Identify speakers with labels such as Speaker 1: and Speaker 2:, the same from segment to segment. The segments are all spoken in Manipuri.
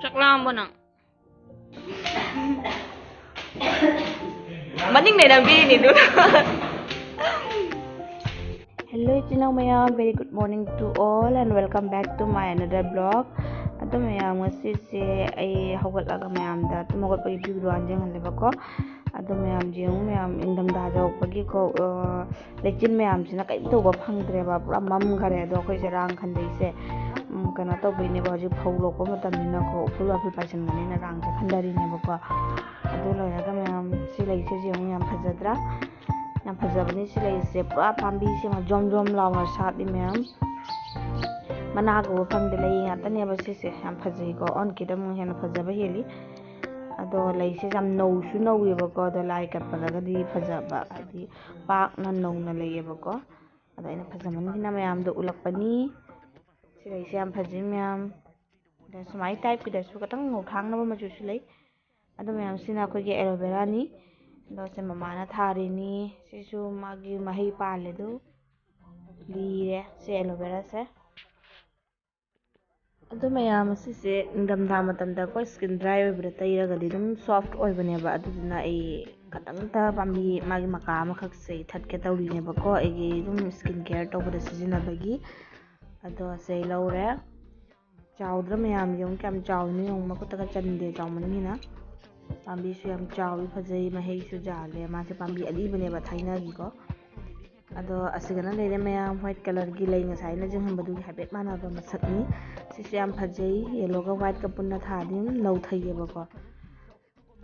Speaker 1: ꯆꯥꯛꯂꯥꯝꯕ ꯅꯪ ꯃꯅꯤꯡꯗꯩ ꯅꯝꯕꯤꯔꯤꯅꯤꯗꯨꯅ Hello Chino Mayam, very good morning to all and welcome back to my another vlog. Ado mayam ngasi se ai hawgatlaga mayam da tumagot pagi view anjang halebako. Ado mayam jeng mayam indam da jaw pagi ko lechin mayam sina kai to ba phangdre ba pura mam khare ado khoi se rang khandai se kana to bine ba ji phaulo ko matam na ko pula phi paisen ngani na rang se khandari ne bako. Ado loya mayam si lai se jeng mayam phajadra yang fazabani si lai se pura pambi se ma jom jom launa sat mayam mana go phangde lai ngata ne ba se yang phajai ko on kidam hena phajaba heli ado lai se jam no su no we ba ko da lai kat paraga di phajaba adi pak na no na lai ba ko ado ina phajamani hina mayam do ulakpani si lai se yang phajai mayam da smai type ki da su katang no thang na ba ma ju su lai ado mayam sina ko ge aloe vera ni do se mama na thari ni sisu magi mahi pale do lire se aloe vera se ado mayam se indam da matam da ko skin dry oibra tairaga di dum soft oibane ba aduna ai katang ta pambi magi maka ma khak se thatke tawri ne ba ko ai dum skin care to bada sijina bagi ado se laure chawdra mayam yong kam chawni yong ma ko ta chande chawmani na pambi su yam chawi phajai mahei su jale ma se pambi ali bane ba thaina gi ko ado asigana leire mayam white color gi lei nga sai na jing hambadu gi habet mana ba masak ni si se yam phajai yellow ga white ka punna thadin nau thaiye ba ko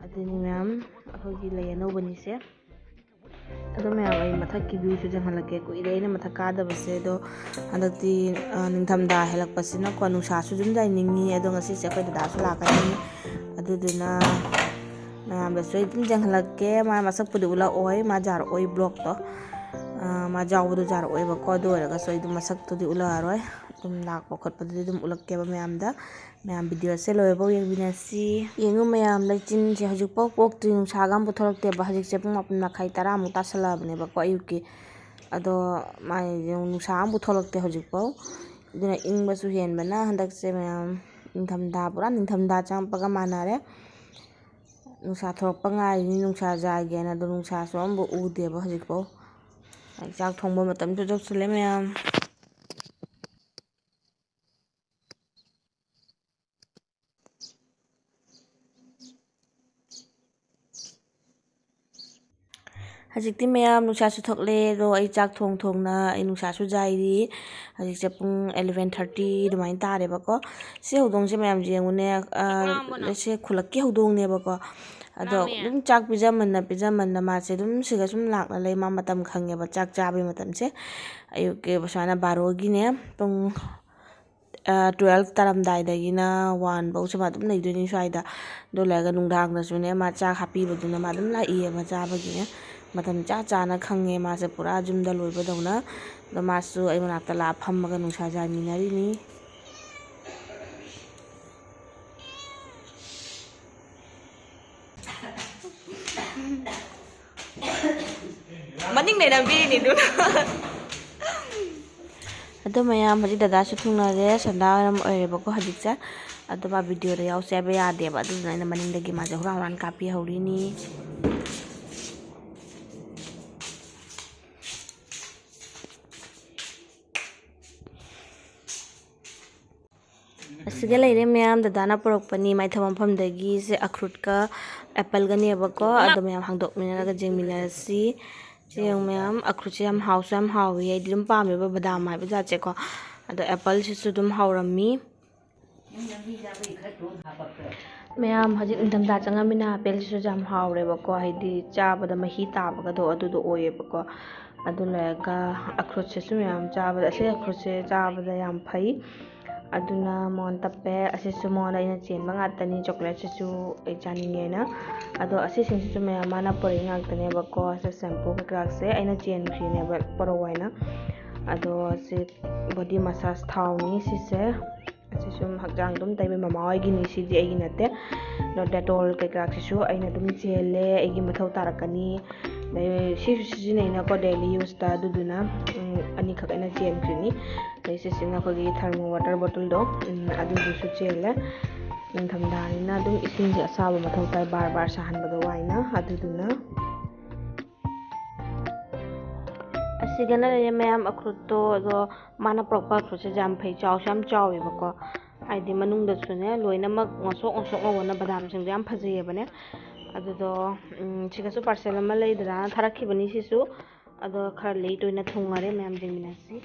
Speaker 1: adini mayam akho gi lei no bani se ado mayam ai mathak ki view su jang halake ko ire na mathak ka da base do handakti ningtham da helak pasina ko nusa su jum dai ningi ado ngasi se ko da su la ka ni aduduna mayam da soi tin jang halake ma masak pudu ula oi ma jar oi block to ma jaw bu jar oi ba ko do ra soi dum masak to di ula roi dum lak ba khot padu dum ulak ke ba mayam da mayam video se loy ba yeng binasi yengu mayam lechin je hajuk pok pok tu nung sagam bu thorok te ba hajik se pung apna khai tara mu ta sala bne ba ko ayuki ado mai nung sagam bu thorok te hajik pok dina ing ba su hen bana handak se mayam ningtham da pura ningtham da chang paga manare nungsa thorok pa ngai ni nungsa jage na do nungsa so ambu ude ba hajik pok chak thongba matam chu jok sele mayam hajikti mayam nungsa su thokle ro ai chak thong na ai nungsa su jai ri hajik se pung 11:30 dumain tare ba ko se hodong se mayam je ngune se khulak ki hodong ne ba ko ado dum chak pijaman na ma se dum siga sum lak na lei ma matam khange ba chak cha bi matam se ayuk ke basana 12 gi ne pung 12 taram dai da gi na 1 bau sama dum nei do ni swai da do la ga nungdang na su ne ma chak happy ba dum na ma dum la i ma cha ba gi ne matam cha na khange ma se pura jum da loi ba dong na do ma su ai manak ta la pham ma ga nungsa ja mi na ri ni maning nei nambiri du ado mayam haji dada su thungna re sanda ram oire ba ko hajik cha ado ba video re yaw se ba ya de ba du na ina maning dagi ma ja huran kapi hauri ni asiga leire mayam dada na porok pani mai thamam pham dagi se akrut ka apple ga ne ba ko ado mayam hangdok mina ga jeng mina si jeng mayam akrut se yam hawi ai dum pa me ba badam mai ba ja che ko ado apple se dum hawrami mayam hajik indam da changa mina apple se jam hawre ba ko haidi cha ba da mahi ta ba ga do adu do oye ba ko adu la ga akrut se su mayam cha ba se akrut se cha ba da yam phai aduna mon tappe asisu mon aina chen ba ngatani chocolate su ai chaninge na ado asisin su me mana pori ngakane ba ko se shampoo ka se aina chen fi ne ba poro waina ado se body massage thau ni si se asisu hakjang dum tai mama ai gi ni si di ai nate no detol ka su aina dum chele ai gi mathau tarakani dai si si nei na ko daily use ta duduna ani khak aina chen ni dai si singa ko gi thermo water bottle do adu du su chele ꯅꯤꯡꯊꯝꯊꯥꯅꯤꯅ ꯑꯗꯨꯝ ꯏꯁꯤꯡꯁꯦ ꯑꯁꯥꯕ ꯃꯊꯧ ꯇꯥꯏ ꯕꯥꯔ ꯕꯥꯔ ꯁꯥꯍꯟꯕꯗꯣ ꯋꯥꯏꯅ ꯑꯗꯨꯗꯨꯅ ꯑꯁꯤꯒꯅ ꯂꯩꯔꯦ ꯃꯌꯥꯝ ꯑꯈ꯭ꯔꯨꯠꯇꯣ ꯑꯗꯣ ꯃꯥꯅ ꯄꯨꯔꯛꯄ ꯑꯈ꯭ꯔꯨꯠꯁꯦ ꯌꯥꯝ ꯐꯩ ꯆꯥꯎꯁꯨ ꯌꯥꯝ ꯆꯥꯎꯋꯦꯕꯀꯣ ꯍꯥꯏꯗꯤ ꯃꯅꯨꯡꯗꯁꯨꯅꯦ ꯂꯣꯏꯅꯃꯛ ꯉꯧꯁꯣꯛ ꯉꯧꯁꯣꯛ ꯉꯧꯕꯅ ꯕꯗꯥꯝꯁꯤꯡꯗꯣ ꯌꯥꯝ ꯐꯖꯩꯌꯦꯕꯅꯦ ꯑꯗꯨꯗꯣ ꯁꯤꯒꯁꯨ ꯄꯥꯔꯁꯦꯜ ꯑꯃ ꯂꯩꯗꯅ ꯊꯥꯔꯛꯈꯤꯕꯅꯤ ꯁꯤꯁꯨ ꯑꯗꯣ ꯈꯔ ꯂꯦꯠ ꯑꯣꯏꯅ ꯊꯨꯡꯉꯔꯦ ꯃꯌꯥꯝ ꯌꯦꯡꯃꯤꯟꯅꯁꯤ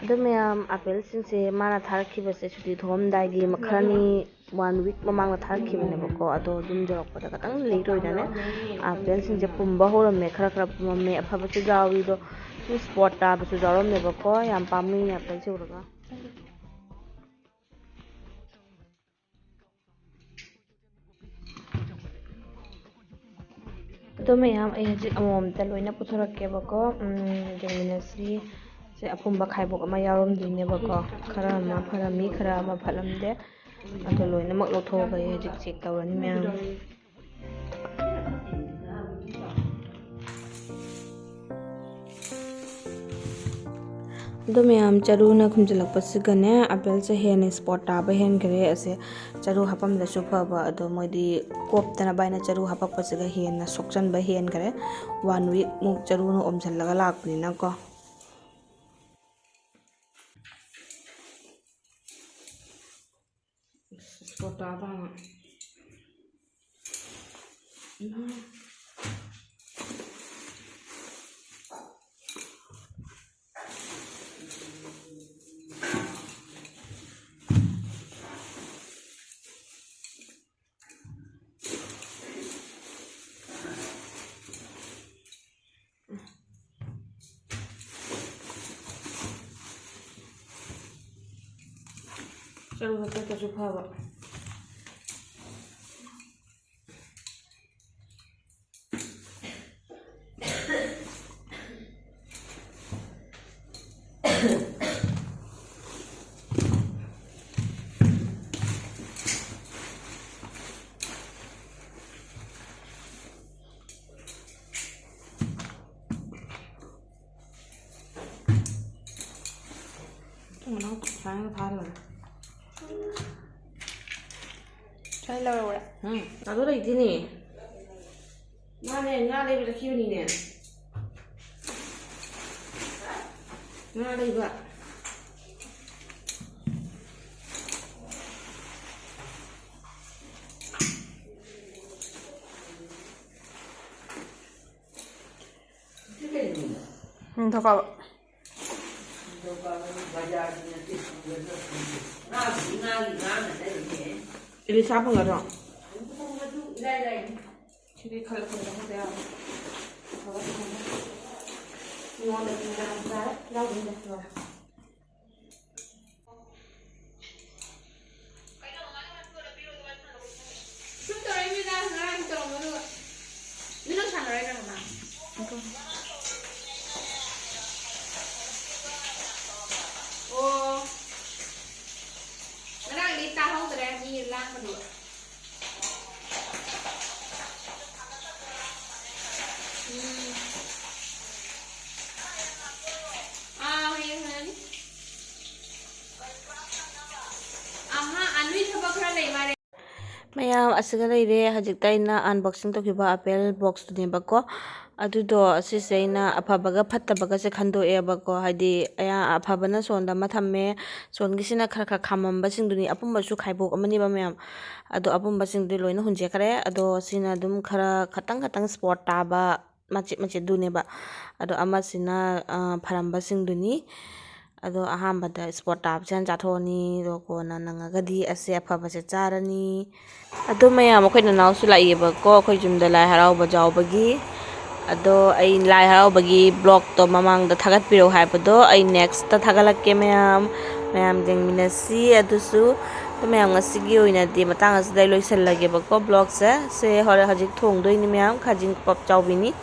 Speaker 1: ꯑꯗꯨ ꯃꯌꯥꯝ ꯑꯥꯄꯦꯜꯁꯤꯡꯁꯦ ꯃꯥꯅ ꯊꯥꯔꯛꯈꯤꯕꯁꯦ ꯁꯨꯇꯤ ꯊꯣꯛꯑꯝꯗꯥꯏꯒꯤ ꯈꯔꯅꯤ 1 ꯋꯤꯛ ꯃꯃꯥꯡꯗ ꯊꯥꯔꯛꯈꯤꯕꯅꯦꯕꯀꯣ ꯑꯗꯣ ꯑꯗꯨꯝ ꯌꯧꯔꯛꯄꯗ ꯈꯤꯇꯪ ꯂꯦꯠ ꯑꯣꯏꯅꯅꯦ ꯑꯥꯄꯦꯜꯁꯤꯡꯁꯦ ꯄꯨꯝꯕ ꯍꯧꯔꯝꯃꯦ ꯈꯔ ꯄꯨꯝꯃꯝꯃꯦ ꯑꯐꯕꯁꯨ ꯌꯥꯎꯏ ꯑꯗꯣ ꯁꯨꯝ ꯁ꯭ꯄꯣꯠ ꯇꯥꯕꯁꯨ ꯌꯥꯎꯔꯝꯃꯦꯕꯀꯣ ꯌꯥꯝ ꯄꯥꯝꯃꯨꯏ ꯑꯥꯄꯦꯜꯁꯦ ꯎꯔꯒ ꯑꯗꯣ ꯃꯌꯥꯝ ꯑꯩ ꯍꯧꯖꯤꯛ ꯑꯃꯃꯝꯇ ꯂꯣꯏꯅ ꯄꯨꯊꯣꯔꯛꯀꯦꯕꯀꯣ ꯌꯦꯡꯃꯤꯟꯅꯁꯤ ꯁꯦ ꯑꯄꯨꯝꯕ ꯈꯥꯏꯕꯣꯛ ꯑꯃ ꯌꯥꯎꯔꯝꯗꯣꯏꯅꯦꯕꯀꯣ ꯈꯔ ꯑꯃ ꯐꯔꯝꯃꯤ ꯈꯔ ꯑꯃ ꯐꯠꯂꯝꯗꯦ ꯑꯗꯣ ꯂꯣꯏꯅꯃꯛ ꯂꯧꯊꯣꯛꯑꯒ ꯑꯩ ꯍꯧꯖꯤꯛ ꯆꯦꯛ ꯇꯧꯔꯅꯤ ꯃꯌꯥꯝ ꯑꯗꯣ ꯃꯌꯥꯝ ꯆꯔꯨꯅ ꯈꯨꯝꯖꯤꯜꯂꯛꯄꯁꯤꯒꯅꯦ ꯑꯥꯄꯦꯜꯁꯦ ꯍꯦꯟꯅ ꯁ꯭ꯄꯣꯠ ꯇꯥꯕ ꯍꯦꯟꯈꯔꯦ ꯑꯁꯦ ꯆꯔꯨ ꯍꯥꯞꯄꯝꯗꯁꯨ ꯐꯕ ꯑꯗꯣ ꯃꯣꯏꯗꯤ ꯀꯣꯞꯇꯅꯕ ꯍꯥꯏꯅ ꯆꯔꯨ ꯍꯥꯞꯄꯛꯄꯁꯤꯒ ꯍꯦꯟꯅ ꯁꯣꯛꯆꯟꯕ ꯍꯦꯟꯈꯔꯦ 1 ꯋꯤꯛꯃꯨꯛ ꯆꯔꯨꯅ ꯑꯣꯝꯁꯤꯜꯂꯒ ꯂꯥꯛꯄꯅꯤꯅꯀꯣ ꯁ꯭ꯄꯣꯠ ꯇꯥꯕ ꯆꯔꯨ ꯍꯥꯞꯄꯛꯄꯁꯨ ꯐꯕ ꯃꯅꯥꯎ ꯁꯥꯏꯅ ꯊꯥꯍꯜꯂꯒ ꯁꯥꯏ ꯂꯧꯔꯧꯔꯦ ꯑꯗꯨ ꯂꯩꯇꯦꯅꯦ ꯃꯥꯅꯦ ꯉꯥ ꯂꯩꯕ ꯆꯠꯈꯤꯕꯅꯤꯅꯦ ꯉꯥ ꯂꯩꯕ ꯊꯣꯛꯑꯕ 이리사 본 거죠? 집이 칼로 건져보세요. 이거는 그냥 나오는데. ꯃꯌꯥꯝ ꯑꯁꯤꯒ ꯂꯩꯔꯦ ꯍꯧꯖꯤꯛꯇ ꯑꯩꯅ ꯑꯟꯕꯣꯛꯁꯤꯡ ꯇꯧꯈꯤꯕ ꯑꯥꯄꯦꯜ ꯕꯣꯛꯁꯇꯨꯅꯦꯕꯀꯣ ꯑꯗꯨꯗꯣ ꯑꯁꯤꯁꯦ ꯑꯩꯅ ꯑꯐꯕꯒ ꯐꯠꯇꯕꯒꯁꯦ ꯈꯟꯗꯣꯛꯑꯦꯕꯀꯣ ꯍꯥꯏꯗꯤ ꯑꯐꯕꯅ ꯁꯣꯟꯗ ꯑꯃ ꯊꯝꯃꯦ ꯁꯣꯟꯒꯤꯁꯤꯅ ꯈꯔ ꯈꯥꯝꯃꯝꯕꯁꯤꯡꯗꯨꯅꯤ ꯑꯄꯨꯝꯕꯁꯨ ꯈꯥꯏꯕꯣꯛ ꯑꯃꯅꯦꯕ ꯃꯌꯥꯝ ꯑꯗꯣ ꯑꯄꯨꯝꯕꯁꯤꯡꯗꯨ ꯂꯣꯏꯅ ꯍꯨꯟꯖꯦꯛꯈ꯭ꯔꯦ ꯑꯗꯣ ꯁꯤꯅ ꯑꯗꯨꯝ ꯈꯇꯪ ꯁ꯭ꯄꯣꯠ ꯇꯥꯕ ꯃꯆꯦꯠ ꯃꯆꯦꯠꯗꯨꯅꯦꯕ ꯑꯗꯣ ꯑꯃꯁꯤꯅ ꯐꯔꯝꯕꯁꯤꯡꯗꯨꯅꯤ ꯑꯗꯣ ꯑꯍꯥꯟꯕꯗ ꯁ꯭ꯄꯣꯠ ꯇꯥꯕꯁꯦ ꯍꯥꯟꯅ ꯆꯥꯊꯣꯛꯑꯅꯤ ꯑꯗꯣ ꯀꯣꯟꯅ ꯅꯪꯉꯒꯗꯤ ꯑꯁꯦ ꯑꯐꯕꯁꯦ ꯆꯥꯔꯅꯤ ꯑꯗꯣ ꯃꯌꯥꯝ ꯑꯩꯈꯣꯏ ꯅꯅꯥꯎꯁꯨ ꯂꯥꯛꯏꯑꯕꯀꯣ ꯑꯩꯈꯣꯏ ꯌꯨꯝꯗ ꯂꯥꯏ ꯍꯔꯥꯎꯕ ꯌꯥꯎꯕꯒꯤ ꯑꯗꯣ ꯑꯩ ꯂꯥꯏ ꯍꯔꯥꯎꯕꯒꯤ ꯕ꯭ꯂꯣꯛꯇꯣ ꯃꯃꯥꯡꯗ ꯊꯥꯒꯠꯄꯤꯔꯛꯎ ꯍꯥꯏꯕꯗꯣ ꯑꯩ ꯅꯦꯛꯁꯇ ꯊꯥꯒꯠꯂꯛꯀꯦ ꯃꯌꯥꯝ ꯌꯦꯡꯃꯤꯟꯅꯁꯤ ꯑꯗꯨꯁꯨ ꯃꯌꯥꯝ ꯉꯁꯤꯒꯤ ꯑꯣꯏꯅꯗꯤ ꯃꯇꯥꯡ ꯑꯁꯤꯗ ꯑꯩ ꯂꯣꯏꯁꯤꯜꯂꯒꯦꯕꯀꯣ ꯕ꯭ꯂꯣꯛꯁꯦ ꯍꯧꯖꯤꯛ ꯊꯣꯡꯗꯣꯏꯅꯤ ꯃꯌꯥꯝ ꯈꯥꯖꯤꯡ ꯄꯞꯆꯥꯎꯕꯤꯅꯤ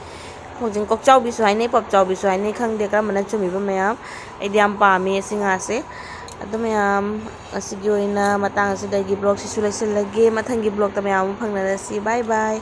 Speaker 1: ꯍꯧꯖꯤꯛ ꯀꯣꯛꯆꯥꯎꯕꯤꯁꯨ ꯍꯥꯏꯅꯩ ꯄꯞꯆꯥꯎꯕꯤꯁꯨ ꯍꯥꯏꯅꯩ ꯈꯪꯗꯦ ꯀꯔꯝꯕꯅ ꯆꯨꯝꯃꯤꯕ ꯃꯌꯥꯝ ꯑꯩꯗꯤ ꯌꯥꯝ ꯄꯥꯝꯃꯤ ꯑꯁꯤ ꯉꯥꯁꯦ ꯑꯗꯨ ꯃꯌꯥꯝ ꯉꯁꯤꯒꯤ ꯑꯣꯏꯅ ꯃꯇꯥꯡ ꯑꯁꯤꯗ ꯑꯩꯒꯤ ꯕ꯭ꯂꯣꯒꯁꯤꯁꯨ ꯂꯣꯏꯁꯤꯜꯂꯒꯦ ꯃꯊꯪꯒꯤ ꯕ꯭ꯂꯣꯒꯇ ꯃꯌꯥꯝ ꯑꯃ ꯐꯪꯅꯔꯁꯤ ꯕꯥꯏ ꯕꯥꯏ